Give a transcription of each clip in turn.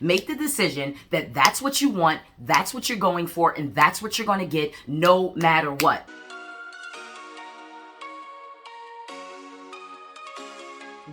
Make the decision that that's what you want, that's what you're going for, and that's what you're going to get no matter what.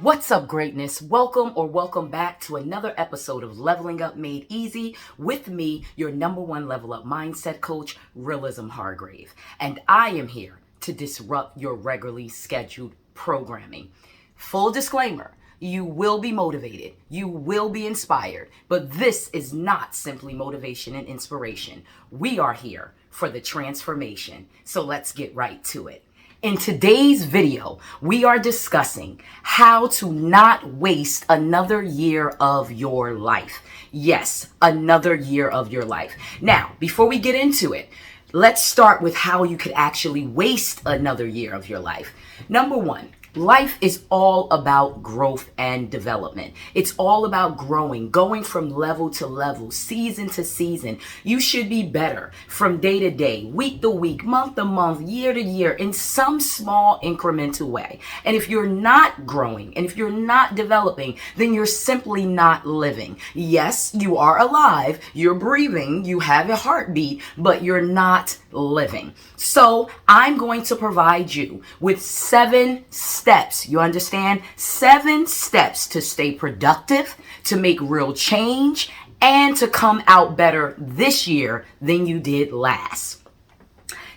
What's up, greatness? Welcome back to another episode of Leveling Up Made Easy with me, your number one level up mindset coach, Realism Hargrave. And I am here to disrupt your regularly scheduled programming. Full disclaimer, you will be motivated, you will be inspired, but this is not simply motivation and inspiration. We are here for the transformation. So let's get right to it. In today's video, we are discussing how to not waste another year of your life. Yes, another year of your life. Now, before we get into it, let's start with how you could actually waste another year of your life. Number one, life is all about growth and development. It's all about growing, going from level to level, season to season. You should be better from day to day, week to week, month to month, year to year, in some small incremental way. And if you're not growing and if you're not developing, then you're simply not living. Yes, you are alive, you're breathing, you have a heartbeat, but you're not living. So I'm going to provide you with 7 steps. You understand? 7 steps to stay productive, to make real change, and to come out better this year than you did last.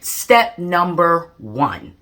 Step number 1.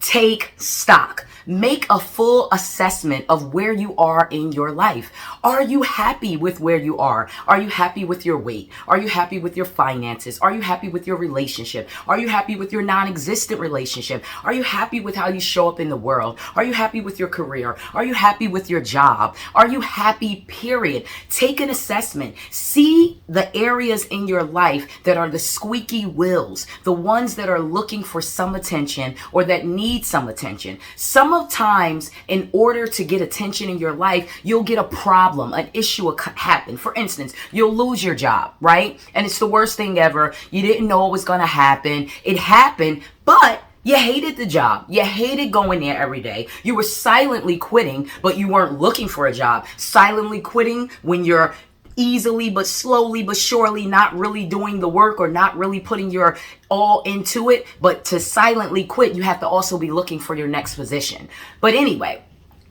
Take stock. Make a full assessment of where you are in your life. Are you happy with where you are? Are you happy with your weight? Are you happy with your finances? Are you happy with your relationship? Are you happy with your non-existent relationship? Are you happy with how you show up in the world? Are you happy with your career? Are you happy with your job? Are you happy, period? Take an assessment. See the areas in your life that are the squeaky wheels, the ones that are looking for some attention or that need some attention. Sometimes, in order to get attention in your life, you'll get a problem, an issue will happen. For instance, you'll lose your job, right? And it's the worst thing ever. You didn't know it was going to happen. It happened, but you hated the job. You hated going there every day. You were silently quitting, but you weren't looking for a job. Silently quitting when you're easily but slowly but surely not really doing the work or not really putting your all into it. But to silently quit, you have to also be looking for your next position. But anyway,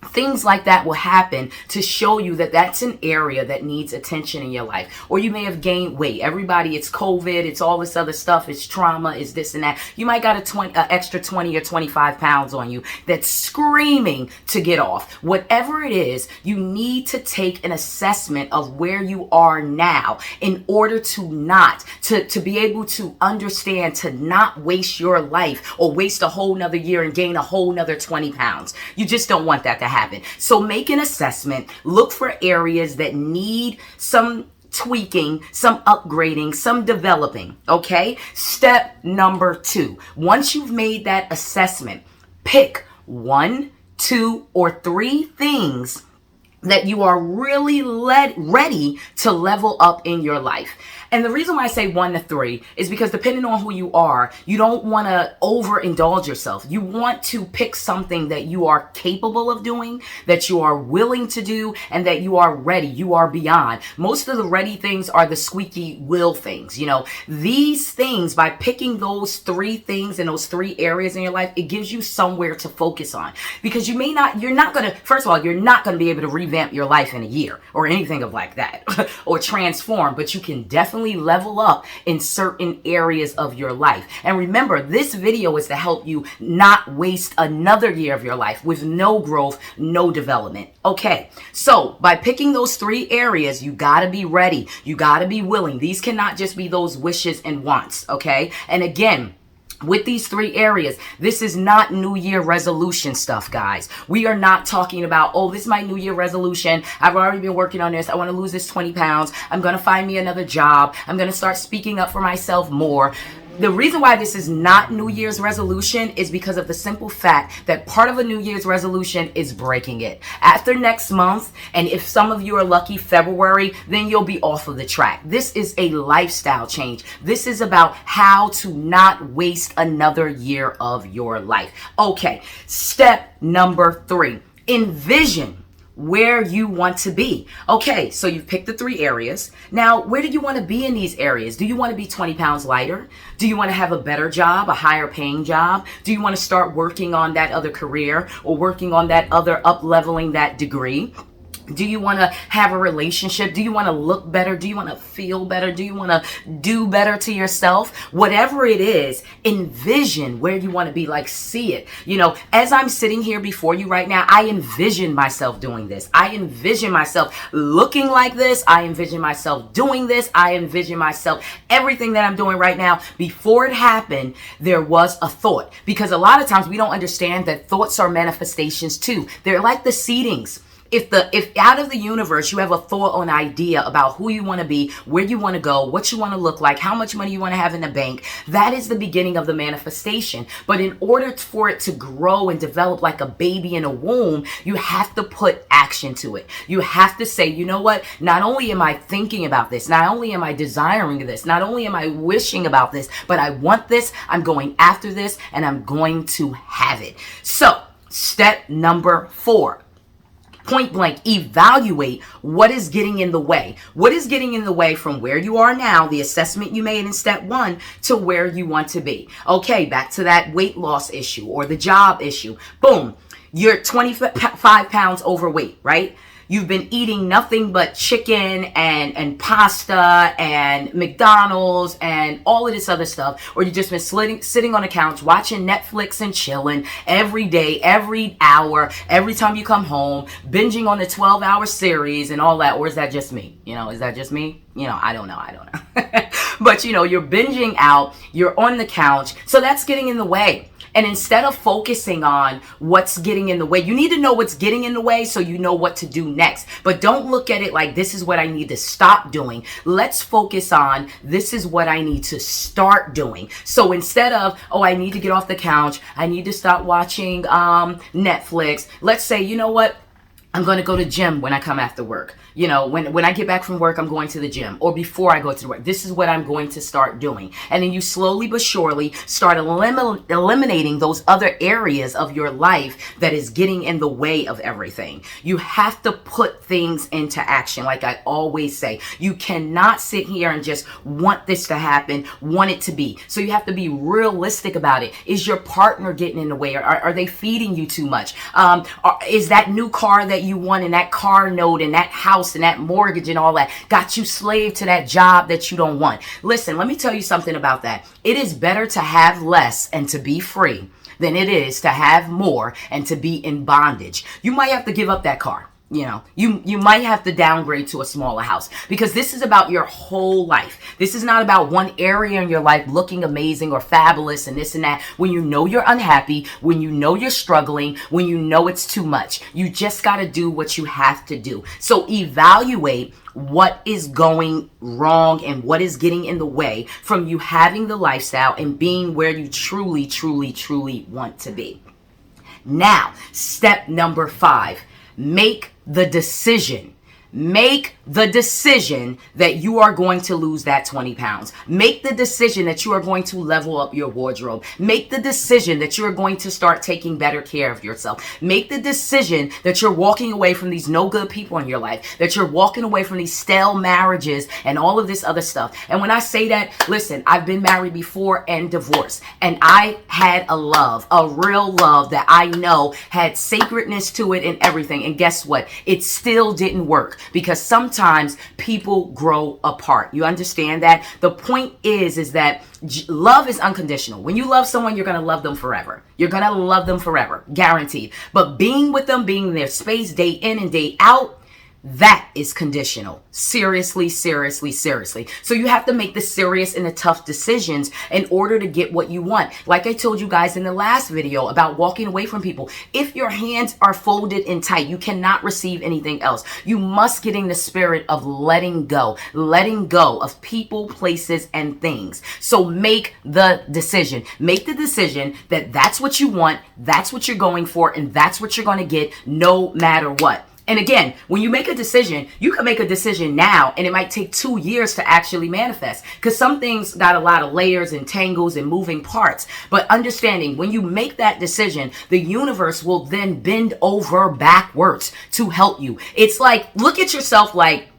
things like that will happen to show you that that's an area that needs attention in your life. Or you may have gained weight. Everybody, it's COVID, it's all this other stuff, it's trauma, it's this and that. You might got an extra 20 or 25 pounds on you that's screaming to get off. Whatever it is, you need to take an assessment of where you are now in order to not, to be able to understand, to not waste your life or waste a whole nother year and gain a whole nother 20 pounds. You just don't want that to happen. So make an assessment, look for areas that need some tweaking, some upgrading, some developing, okay? Step number 2, once you've made that assessment, pick 1, 2, or 3 things that you are really ready to level up in your life. And the reason why I say 1 to 3 is because depending on who you are, you don't want to overindulge yourself. You want to pick something that you are capable of doing, that you are willing to do, and that you are ready, you are beyond. Most of the ready things are the squeaky wheel things. You know, these things, by picking those 3 things in those 3 areas in your life, it gives you somewhere to focus on. Because you're not going to be able to revamp your life in a year or anything of like that or transform, but you can definitely level up in certain areas of your life. And remember, this video is to help you not waste another year of your life with no growth, no development. Okay, so by picking those 3 areas, you gotta be ready. You gotta be willing. These cannot just be those wishes and wants, okay? And again, with these 3 areas, this is not New Year resolution stuff, guys. We are not talking about, oh, this is my New Year resolution. I've already been working on this. I want to lose this 20 pounds. I'm going to find me another job. I'm going to start speaking up for myself more. The reason why this is not New Year's resolution is because of the simple fact that part of a New Year's resolution is breaking it. After next month, and if some of you are lucky, February, then you'll be off of the track. This is a lifestyle change. This is about how to not waste another year of your life. Okay, step number 3. Envision where you want to be. Okay, so you've picked the 3 areas. Now, where do you want to be in these areas? Do you want to be 20 pounds lighter? Do you want to have a better job, a higher paying job? Do you want to start working on that other career or working on that other up-leveling that degree? Do you want to have a relationship? Do you want to look better? Do you want to feel better? Do you want to do better to yourself? Whatever it is, envision where you want to be, like see it. You know, as I'm sitting here before you right now, I envision myself doing this. I envision myself looking like this. I envision myself doing this. I envision myself, everything that I'm doing right now. Before it happened, there was a thought, because a lot of times we don't understand that thoughts are manifestations too. They're like the seedings. If out of the universe you have a thought or an idea about who you want to be, where you want to go, what you want to look like, how much money you want to have in the bank, that is the beginning of the manifestation. But in order for it to grow and develop like a baby in a womb, you have to put action to it. You have to say, you know what? Not only am I thinking about this, not only am I desiring this, not only am I wishing about this, but I want this, I'm going after this, and I'm going to have it. So, step number 4. Point blank, evaluate what is getting in the way. What is getting in the way from where you are now, the assessment you made in step 1, to where you want to be. Okay, back to that weight loss issue or the job issue. Boom, you're 25 pounds overweight, right? You've been eating nothing but chicken and pasta and McDonald's and all of this other stuff. Or you've just been sitting on the couch watching Netflix and chilling every day, every hour, every time you come home, binging on the 12-hour series and all that. Or is that just me? You know, is that just me? You know, I don't know. But, you know, you're binging out, you're on the couch. So that's getting in the way. And instead of focusing on what's getting in the way, you need to know what's getting in the way so you know what to do next. But don't look at it like this is what I need to stop doing. Let's focus on this is what I need to start doing. So instead of, oh, I need to get off the couch, I need to stop watching Netflix, let's say, you know what? I'm going to go to the gym when I come after work. You know, when I get back from work, I'm going to the gym. Or before I go to work, this is what I'm going to start doing. And then you slowly but surely start eliminating those other areas of your life that is getting in the way of everything. You have to put things into action. Like I always say, you cannot sit here and just want this to happen, want it to be. So you have to be realistic about it. Is your partner getting in the way? Are they feeding you too much? Is that new car that you want and that car note and that house and that mortgage and all that got you slave to that job that you don't want? Listen, let me tell you something about that. It is better to have less and to be free than it is to have more and to be in bondage. You might have to give up that car. You know, you might have to downgrade to a smaller house, because this is about your whole life. This is not about one area in your life looking amazing or fabulous and this and that. When you know you're unhappy, when you know you're struggling, when you know it's too much, you just got to do what you have to do. So evaluate what is going wrong and what is getting in the way from you having the lifestyle and being where you truly, truly, truly want to be. Now, step number 5. Make the decision. Make the decision that you are going to lose that 20 pounds. Make the decision that you are going to level up your wardrobe. Make the decision that you are going to start taking better care of yourself. Make the decision that you're walking away from these no good people in your life, that you're walking away from these stale marriages and all of this other stuff. And when I say that, listen, I've been married before and divorced, and I had a love, a real love that I know had sacredness to it and everything. And guess what? It still didn't work, because sometimes people grow apart. You understand that? The point is that love is unconditional. When you love someone, you're going to love them forever. You're going to love them forever, guaranteed. But being with them, being in their space day in and day out, that is conditional. Seriously, seriously, seriously. So you have to make the serious and the tough decisions in order to get what you want. Like I told you guys in the last video about walking away from people. If your hands are folded in tight, you cannot receive anything else. You must get in the spirit of letting go of people, places, and things. So make the decision. Make the decision that that's what you want, that's what you're going for, and that's what you're going to get no matter what. And again, when you make a decision, you can make a decision now and it might take 2 years to actually manifest because some things got a lot of layers and tangles and moving parts. But understanding when you make that decision, the universe will then bend over backwards to help you. It's like, look at yourself like,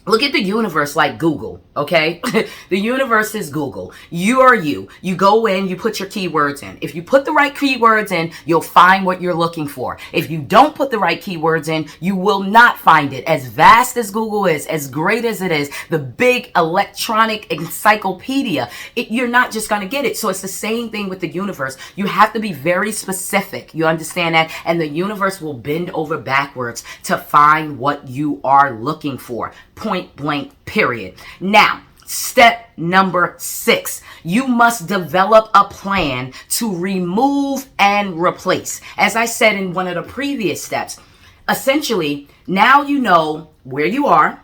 look at the universe like Google, okay? The universe is Google. You are you. You go in, you put your keywords in. If you put the right keywords in, you'll find what you're looking for. If you don't put the right keywords in, you will not find it. As vast as Google is, as great as it is, the big electronic encyclopedia, you're not just going to get it. So it's the same thing with the universe. You have to be very specific. You understand that? And the universe will bend over backwards to find what you are looking for. Point blank, period. Now, step number 6, you must develop a plan to remove and replace. As I said in one of the previous steps, essentially, now you know where you are.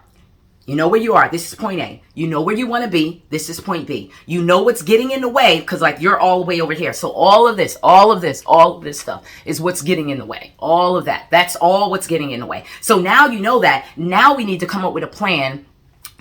You know where you are. This is point A. You know where you want to be. This is point B. You know what's getting in the way because like you're all the way over here. So all of this stuff is what's getting in the way. All of that. That's all what's getting in the way. So now you know that. Now we need to come up with a plan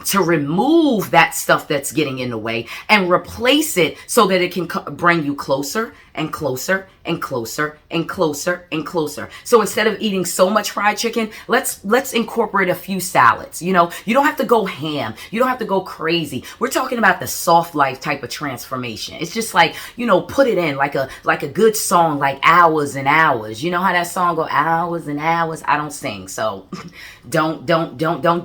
to remove that stuff that's getting in the way and replace it so that it can bring you closer and closer and closer and closer and closer. So instead of eating so much fried chicken, let's incorporate a few salads. You know, you don't have to go ham. You don't have to go crazy. We're talking about the soft life type of transformation. It's just like, you know, put it in like a good song, like Hours and Hours. You know how that song go, hours and hours? I don't sing, so don't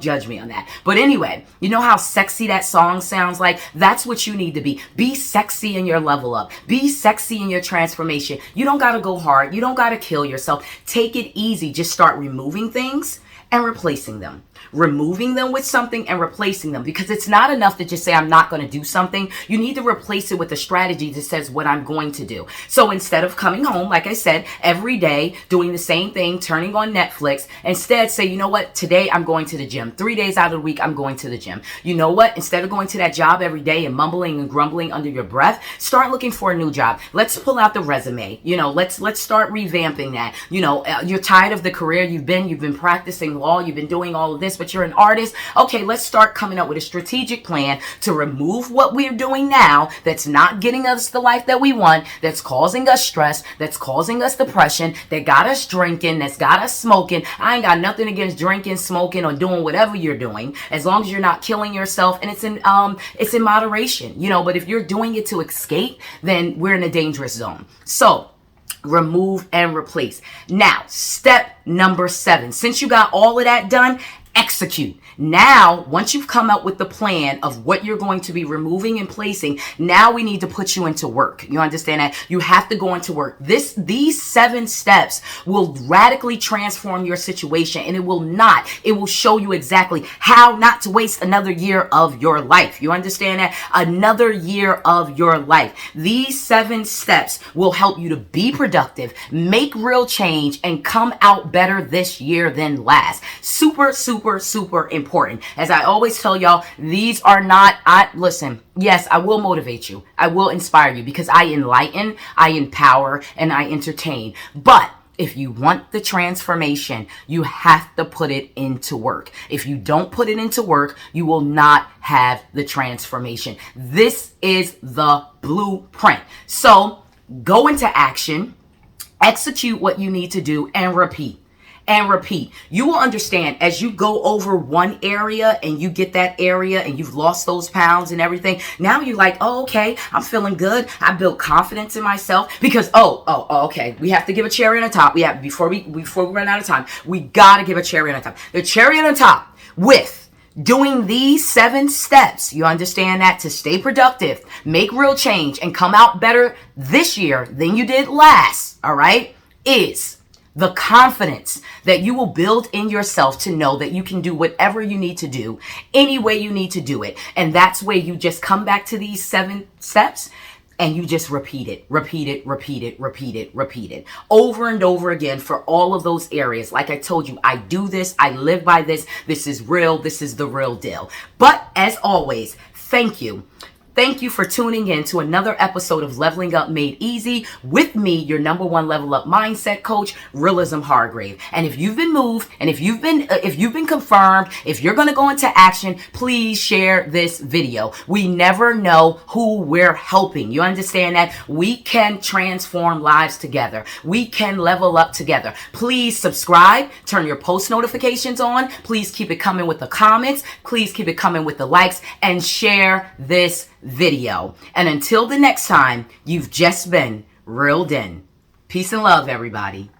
judge me on that. But anyway, you know how sexy that song sounds like? That's what you need to be. Be sexy in your level up. Be sexy in your transformation. You don't got to go hard. You don't got to kill yourself. Take it easy. Just start removing things and replacing them. Removing them with something and replacing them, because it's not enough to just say I'm not going to do something. You need to replace it with a strategy that says what I'm going to do. So instead of coming home, like I said, every day doing the same thing, turning on Netflix, instead say, you know what, today I'm going to the gym. 3 days out of the week I'm going to the gym. You know what, instead of going to that job every day and mumbling and grumbling under your breath, start looking for a new job. Let's pull out the resume. You know, let's start revamping that. You know, you're tired of the career you've been practicing law, you've been doing all of this, but you're an artist. Okay, let's start coming up with a strategic plan to remove what we're doing now that's not getting us the life that we want, that's causing us stress, that's causing us depression, that got us drinking, that's got us smoking. I ain't got nothing against drinking, smoking, or doing whatever you're doing, as long as you're not killing yourself and it's in moderation, you know. But if you're doing it to escape, then we're in a dangerous zone. So remove and replace. Now, step number 7. Since you got all of that done, execute. Now, once you've come up with the plan of what you're going to be removing and placing, now we need to put you into work. You understand that? You have to go into work. These 7 steps will radically transform your situation, and it will show you exactly how not to waste another year of your life. You understand that? Another year of your life. These 7 steps will help you to be productive, make real change, and come out better this year than last. Super, super, super important. As I always tell y'all, these are not, listen, yes, I will motivate you. I will inspire you because I enlighten, I empower, and I entertain. But if you want the transformation, you have to put it into work. If you don't put it into work, you will not have the transformation. This is the blueprint. So go into action, execute what you need to do, and repeat. And repeat. You will understand as you go over one area and you get that area and you've lost those pounds and everything. Now you're like, oh, okay, I'm feeling good. I built confidence in myself because, okay, we have to give a cherry on the top. Before we run out of time, we got to give a cherry on the top. The cherry on the top with doing these 7 steps, you understand that, to stay productive, make real change, and come out better this year than you did last, all right, is the confidence that you will build in yourself to know that you can do whatever you need to do, any way you need to do it. And that's where you just come back to these 7 steps and you just repeat it over and over again for all of those areas. Like I told you, I do this, I live by this. This is real. This is the real deal. But as always, thank you. Thank you for tuning in to another episode of Leveling Up Made Easy with me, your number one level up mindset coach, Realism Hargrave. And if you've been moved and if you've been confirmed, if you're going to go into action, please share this video. We never know who we're helping. You understand that? We can transform lives together. We can level up together. Please subscribe, turn your post notifications on. Please keep it coming with the comments. Please keep it coming with the likes and share this video. And until the next time, you've just been reeled in. Peace and love, everybody.